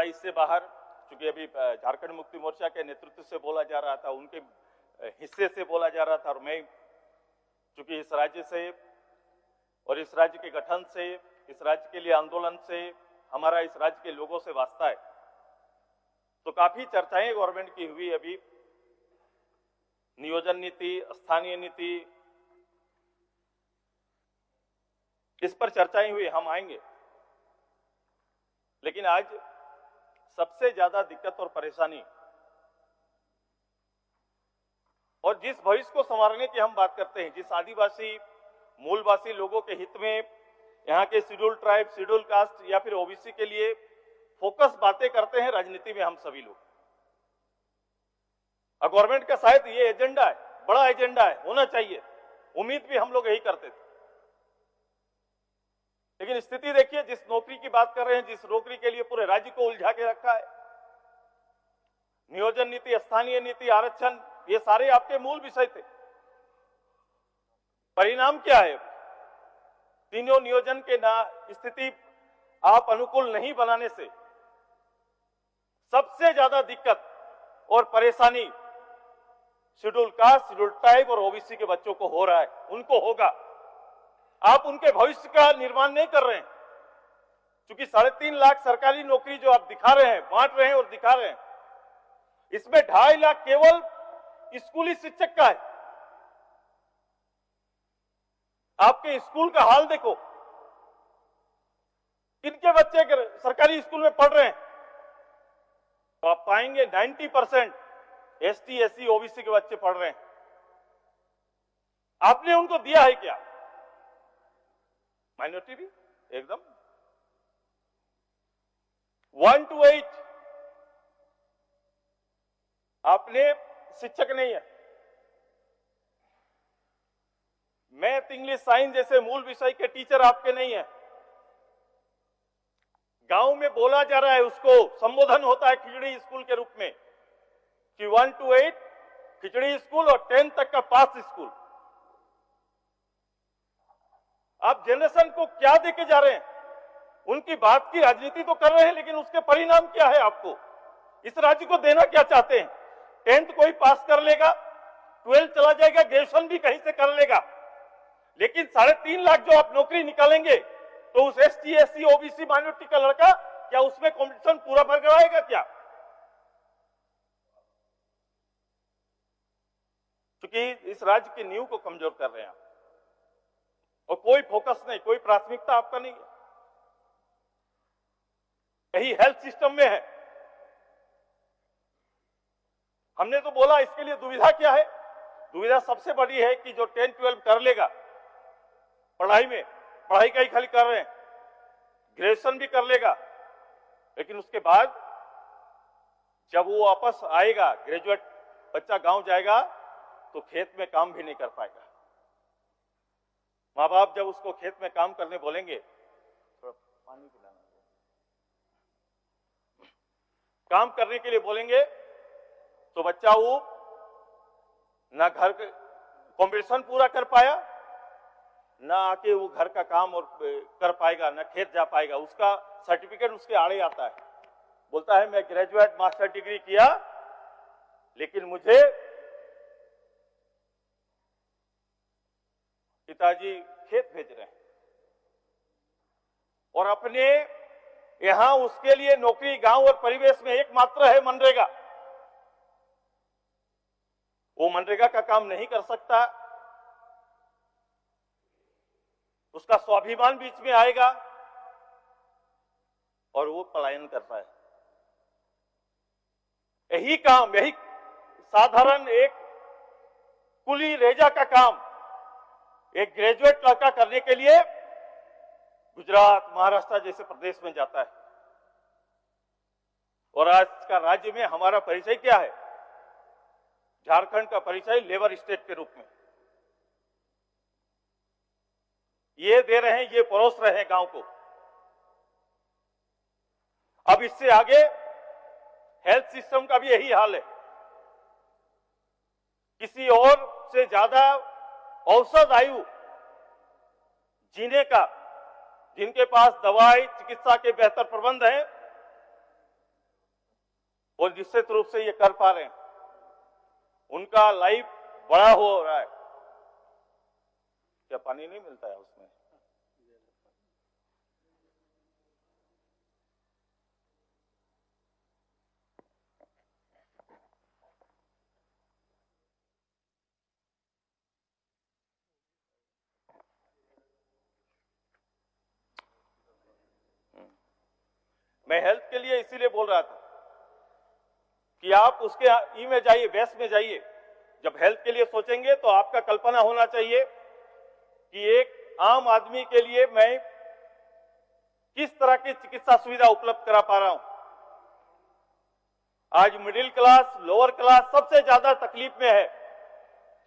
इससे बाहर, चूंकि अभी झारखंड मुक्ति मोर्चा के नेतृत्व से बोला जा रहा था, उनके हिस्से से बोला जा रहा था, और मैं चूंकि इस राज्य से और इस राज्य के गठन से, इस राज्य के लिए आंदोलन से हमारा इस राज्य के लोगों से वास्ता है, तो काफी चर्चाएं गवर्नमेंट की हुई। अभी नियोजन नीति, स्थानीय नीति, इस पर चर्चाएं हुई, हम आएंगे। लेकिन आज सबसे ज्यादा दिक्कत और परेशानी, और जिस भविष्य को संवारने की हम बात करते हैं, जिस आदिवासी मूलवासी लोगों के हित में, यहाँ के शेड्यूल ट्राइब, शेड्यूल कास्ट या फिर ओबीसी के लिए फोकस बातें करते हैं राजनीति में हम सभी लोग। और गवर्नमेंट का शायद ये एजेंडा है, बड़ा एजेंडा है, होना चाहिए, उम्मीद भी हम लोग यही करते थे। लेकिन स्थिति देखिए, जिस नौकरी की बात कर रहे हैं, जिस नौकरी के लिए पूरे राज्य को उलझा के रखा है, नियोजन नीति, स्थानीय नीति, आरक्षण, ये सारे आपके मूल विषय थे। परिणाम क्या है? तीनों नियोजन के ना स्थिति आप अनुकूल नहीं बनाने से सबसे ज्यादा दिक्कत और परेशानी शेड्यूल कास्ट, शेड्यूल ट्राइब और ओबीसी के बच्चों को हो रहा है, उनको होगा। आप उनके भविष्य का निर्माण नहीं कर रहे हैं, क्योंकि 3.5 लाख सरकारी नौकरी जो आप दिखा रहे हैं, बांट रहे हैं और दिखा रहे हैं, इसमें 2.5 लाख केवल स्कूली शिक्षक का है। आपके स्कूल का हाल देखो, किनके बच्चे सरकारी स्कूल में पढ़ रहे हैं, तो आप पाएंगे 90% एसटी, एससी, ओबीसी के बच्चे पढ़ रहे हैं। आपने उनको दिया है क्या? माइनॉरिटी भी एकदम 1 to 8 आपने शिक्षक नहीं है। मैथ, इंग्लिश, साइंस जैसे मूल विषय के टीचर आपके नहीं है। गांव में बोला जा रहा है, उसको संबोधन होता है खिचड़ी स्कूल के रूप में कि 1 to 8 खिचड़ी स्कूल और 10 तक का पास स्कूल। आप जनरेशन को क्या देके जा रहे हैं? उनकी बात की राजनीति तो कर रहे हैं, लेकिन उसके परिणाम क्या है? आपको इस राज्य को देना क्या चाहते हैं? 10th कोई पास कर लेगा, 12th चला जाएगा, ग्रेजुएशन भी कहीं से कर लेगा, लेकिन 3.5 लाख जो आप नौकरी निकालेंगे, तो उस एसटी, एससी, ओबीसी, माइनॉरिटी का लड़का क्या उसमें कंपटीशन पूरा बरकराएगा क्या? क्योंकि इस राज्य की नींव को कमजोर कर रहे हैं आप, और कोई फोकस नहीं, कोई प्राथमिकता आपका नहीं है। यही हेल्थ सिस्टम में है। हमने तो बोला इसके लिए दुविधा क्या है? दुविधा सबसे बड़ी है कि जो 10-12 कर लेगा पढ़ाई में, पढ़ाई का ही खाली कर रहे हैं, ग्रेजुएशन भी कर लेगा, लेकिन उसके बाद जब वो वापस आएगा, ग्रेजुएट बच्चा गांव जाएगा, तो खेत में काम भी नहीं कर पाएगा। माँ बाप जब उसको खेत में काम करने बोलेंगे, थोड़ा पानी पिलाना, काम करने के लिए बोलेंगे, तो बच्चा वो ना घर का कॉम्पिटिशन पूरा कर पाया, ना आके वो घर का काम और कर पाएगा, ना खेत जा पाएगा। उसका सर्टिफिकेट उसके आड़े आता है, बोलता है मैं ग्रेजुएट मास्टर डिग्री किया, लेकिन मुझे पिताजी खेत भेज रहे हैं, और अपने यहां उसके लिए नौकरी गांव और परिवेश में एकमात्र है मनरेगा। वो मनरेगा का काम नहीं कर सकता, उसका स्वाभिमान बीच में आएगा और वो पलायन करता है। यही काम, यही साधारण एक कुली रेजा का काम एक ग्रेजुएट लड़का करने के लिए गुजरात, महाराष्ट्र जैसे प्रदेश में जाता है। और आज का राज्य में हमारा परिचय क्या है? झारखंड का परिचय लेबर स्टेट के रूप में ये दे रहे हैं, ये परोस रहे हैं गांव को। अब इससे आगे हेल्थ सिस्टम का भी यही हाल है। किसी और से ज्यादा औसत आयु जीने का, जिनके पास दवाई चिकित्सा के बेहतर प्रबंध हैं, वो निश्चित रूप से ये कर पा रहे हैं, उनका लाइफ बड़ा हो रहा है। क्या पानी नहीं मिलता है उसमें? मैं हेल्थ के लिए इसीलिए बोल रहा था कि आप उसके ई में जाइए, वेस्ट में जाइए। जब हेल्थ के लिए सोचेंगे तो आपका कल्पना होना चाहिए कि एक आम आदमी के लिए मैं किस तरह की चिकित्सा सुविधा उपलब्ध करा पा रहा हूं। आज मिडिल क्लास, लोअर क्लास सबसे ज्यादा तकलीफ में है।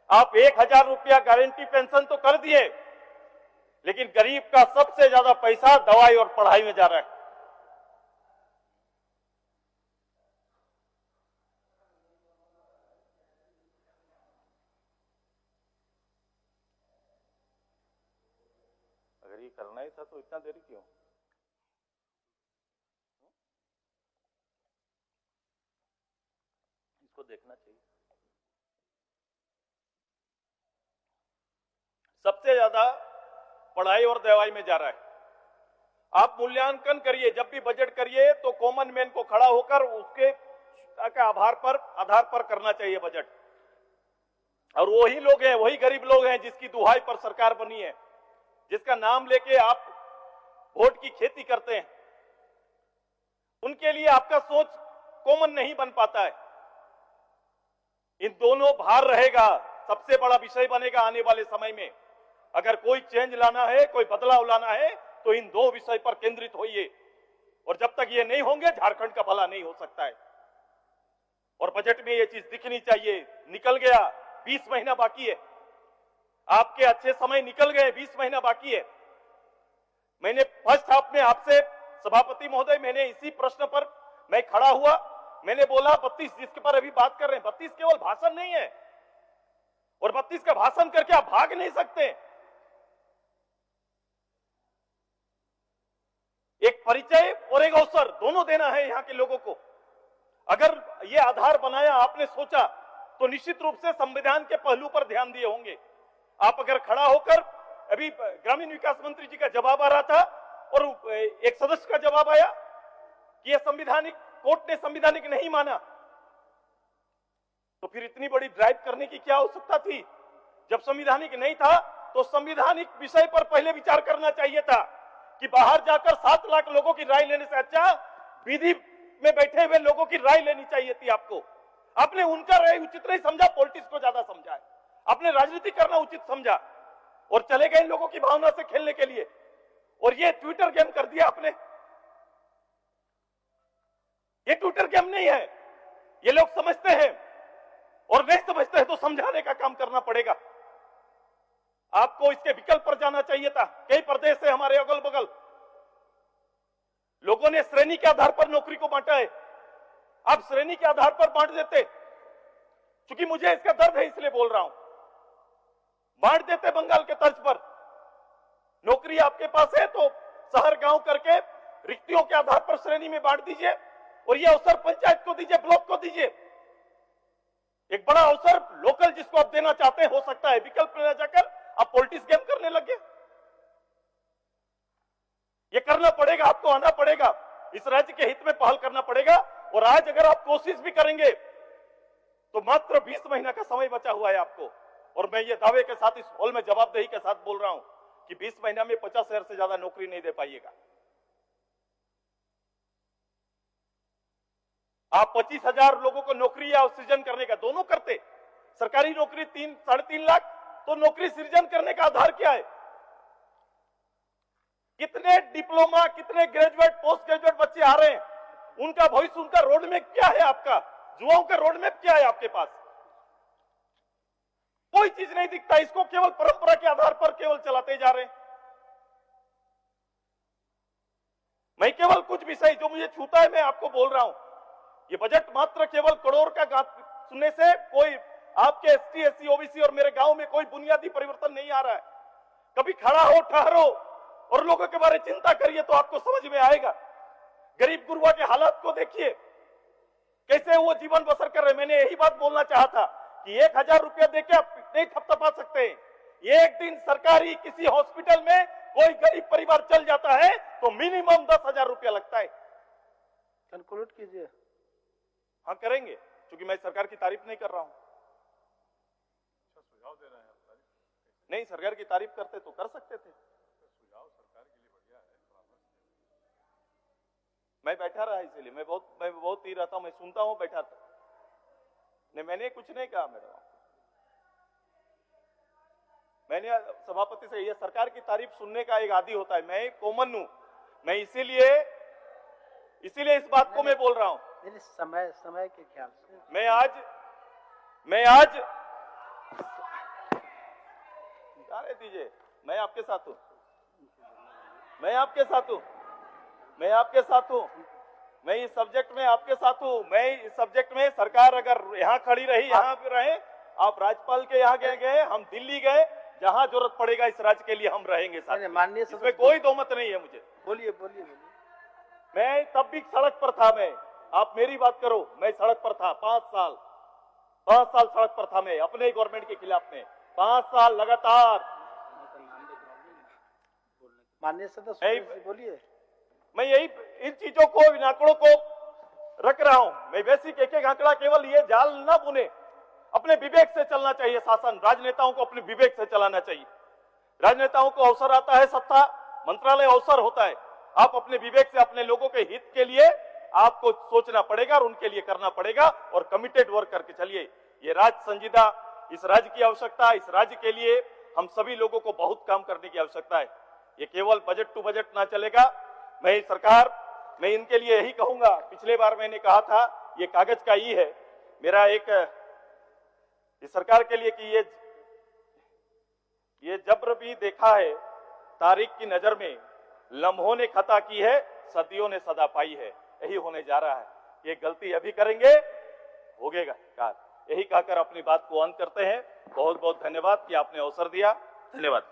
आप 1000 रुपया गारंटी पेंशन तो कर दिए, लेकिन गरीब का सबसे ज्यादा पैसा दवाई और पढ़ाई में जा रहा है। अगर ये करना ही था तो इतना देरी क्यों? इसको देखना चाहिए। सबसे ज्यादा पढ़ाई और दवाई में जा रहा है। आप मूल्यांकन करिए, जब भी बजट करिए तो कॉमन मैन को खड़ा होकर उसके आधार पर करना चाहिए बजट। और वही लोग हैं, वही गरीब लोग हैं जिसकी दुहाई पर सरकार बनी है, जिसका नाम लेके आप वोट की खेती करते हैं। उनके लिए आपका सोच कॉमन नहीं बन पाता है। इन दोनों भार रहेगा, सबसे बड़ा विषय बनेगा आने वाले समय में। अगर कोई चेंज लाना है, कोई बदलाव लाना है, तो इन दो विषय पर केंद्रित होइए। और जब तक ये नहीं होंगे, झारखंड का भला नहीं हो सकता है। और बजट में ये चीज दिखनी चाहिए। निकल गया, 20 महीना बाकी है। आपके अच्छे समय निकल गए, 20 महीना बाकी है। मैंने फर्स्ट हाफ में आपसे, सभापति महोदय, मैंने इसी प्रश्न पर मैं खड़ा हुआ, मैंने बोला 32, जिसके पर अभी बात कर रहे हैं, 32 केवल भाषण नहीं है। और 32 का भाषण करके आप भाग नहीं सकते। एक परिचय और एक अवसर दोनों देना है यहां के लोगों को। अगर ये आधार बनाया आपने सोचा, तो निश्चित रूप से संविधान के पहलू पर ध्यान दिए होंगे। आप अगर खड़ा होकर, अभी ग्रामीण विकास मंत्री जी का जवाब आ रहा था और एक सदस्य का जवाब आया कि यह संविधानिक, कोर्ट ने संविधानिक नहीं माना, तो फिर इतनी बड़ी ड्राइव करने की क्या आवश्यकता थी? जब संविधानिक नहीं था तो संविधानिक विषय पर पहले विचार करना चाहिए था कि बाहर जाकर 7 लाख लोगों की राय लेने से अच्छा विधि में बैठे हुए लोगों की राय लेनी चाहिए थी आपको। आपने उनका राय उचित नहीं समझा, पॉलिटिक्स को ज्यादा समझा है। आपने राजनीति करना उचित समझा और चले गए लोगों की भावना से खेलने के लिए। और ये ट्विटर गेम कर दिया आपने। ये ट्विटर गेम नहीं है, ये लोग समझते हैं, और नहीं समझते हैं तो समझाने का काम करना पड़ेगा। आपको इसके विकल्प पर जाना चाहिए था। कई प्रदेश है हमारे अगल बगल, लोगों ने श्रेणी के आधार पर नौकरी को बांटा है। आप श्रेणी के आधार पर बांट देते, क्योंकि मुझे इसका दर्द है इसलिए बोल रहा हूं। बांट देते बंगाल के तर्ज पर। नौकरी आपके पास है तो शहर गांव करके रिक्तियों के आधार पर श्रेणी में बांट दीजिए, और यह अवसर पंचायत को दीजिए, ब्लॉक को दीजिए। एक बड़ा अवसर लोकल जिसको आप देना चाहते हैं हो सकता है। विकल्प में जाकर आप पॉलिटिक्स गेम करने लगे। ये करना पड़ेगा, आपको आना पड़ेगा, इस राज्य के हित में पहल करना पड़ेगा। और आज अगर आप कोशिश भी करेंगे तो मात्र 20 महीना का समय बचा हुआ है आपको। और मैं ये दावे के साथ इस हॉल में जवाबदेही के साथ बोल रहा हूं कि 20 महीना में 50,000 से ज्यादा नौकरी नहीं दे पाइएगा। आप 25,000 लोगों को नौकरी या सृजन करने का, दोनों करते, सरकारी नौकरी 3, 3.5 लाख, तो नौकरी सृजन करने का आधार क्या है? कितने डिप्लोमा, कितने ग्रेजुएट, पोस्ट ग्रेजुएट बच्चे आ रहे हैं, उनका भविष्य, उनका रोड मैप क्या है? आपका युवाओं का रोड मैप क्या है आपके पास? कोई चीज नहीं दिखता। इसको केवल परंपरा के आधार पर केवल चलाते जा रहे हैं। मैं केवल कुछ विषय जो मुझे छूता है मैं आपको बोल रहा हूं। ये बजट मात्र केवल करोड़ का सुनने से कोई आपके एसटी, एससी, ओबीसी और मेरे गांव में कोई बुनियादी परिवर्तन नहीं आ रहा है। कभी खड़ा हो, ठहरो और लोगों के बारे में चिंता करिए तो आपको समझ में आएगा। गरीब गुरबा के हालात को देखिए। कैसे वो जीवन बसर कर रहे हैं। मैंने यही बात बोलना चाहा था कि 1000 रुपया देके आप नहीं थपथपा सकते हैं। एक दिन सरकारी किसी हॉस्पिटल में कोई गरीब परिवार चल जाता है तो मिनिमम 10,000 रुपया लगता है। कंक्लूड कीजिए। हाँ करेंगे, क्योंकि मैं सरकार की तारीफ नहीं कर रहा हूं। अच्छा सुझाव दे रहे हैं आप, तारीफ नहीं, सरकार की तारीफ करते तो कर सकते थे। सुझाव सरकार के लिए बढ़िया है, परामर्श। मैं बैठा रहा, इसीलिए मैं बहुत ही रहता हूं, मैं सुनता हूं, बैठा था। नहीं, मैंने कुछ नहीं कहा मैडम। मैंने सभापति से, ये सरकार की तारीफ सुनने का एक आदी होता है, मैं कॉमन हूं, मैं इसीलिए इस बात को मैं बोल रहा हूं। समय के ख्याल से मैं आज जाने दीजिए, मैं आपके साथ हूं, मैं इस सब्जेक्ट में आपके साथ हूं। मैं इस सब्जेक्ट में, सरकार अगर यहाँ खड़ी रही, यहाँ पे रहे, आप राज्यपाल के यहाँ गए, हम दिल्ली गए, जहां जरूरत पड़ेगा इस राज्य के लिए हम रहेंगे साथ। माननीय इसमें कोई दो मत नहीं है मुझे। बोलिए। मैं तब भी सड़क पर था, आप मेरी बात करो, मैं सड़क पर था 5 साल सड़क पर था मैं, अपने गवर्नमेंट के खिलाफ में 5 साल लगातार। माननीय सदस्य बोलिए। मैं यही इन चीजों को, इन आंकड़ों को रख रहा हूं। मैं बेसिक एक आंकड़ा, केवल ये जाल ना बुने, अपने विवेक से चलना चाहिए शासन। राजनेताओं को अपने विवेक से चलाना चाहिए। राजनेताओं को अवसर आता है, सत्ता मंत्रालय अवसर होता है। आप अपने विवेक से अपने लोगों के हित के लिए आपको सोचना पड़ेगा और उनके लिए करना पड़ेगा, और कमिटेड वर्क करके चलिए। ये राज्य संजीदा, इस राज्य की आवश्यकता, इस राज्य के लिए हम सभी लोगों को बहुत काम करने की आवश्यकता है। ये केवल बजट टू बजट ना चलेगा। मैं इनके लिए यही कहूंगा, पिछले बार मैंने कहा था ये कागज का ई है मेरा एक इस सरकार के लिए, कि ये जब्र भी देखा है तारीख की नजर में, लम्हों ने खता की है, सदियों ने सदा पाई है। यही होने जा रहा है। ये गलती अभी करेंगे, होगेगा काल। यही कहकर अपनी बात को अंत करते हैं। बहुत बहुत धन्यवाद कि आपने अवसर दिया। धन्यवाद।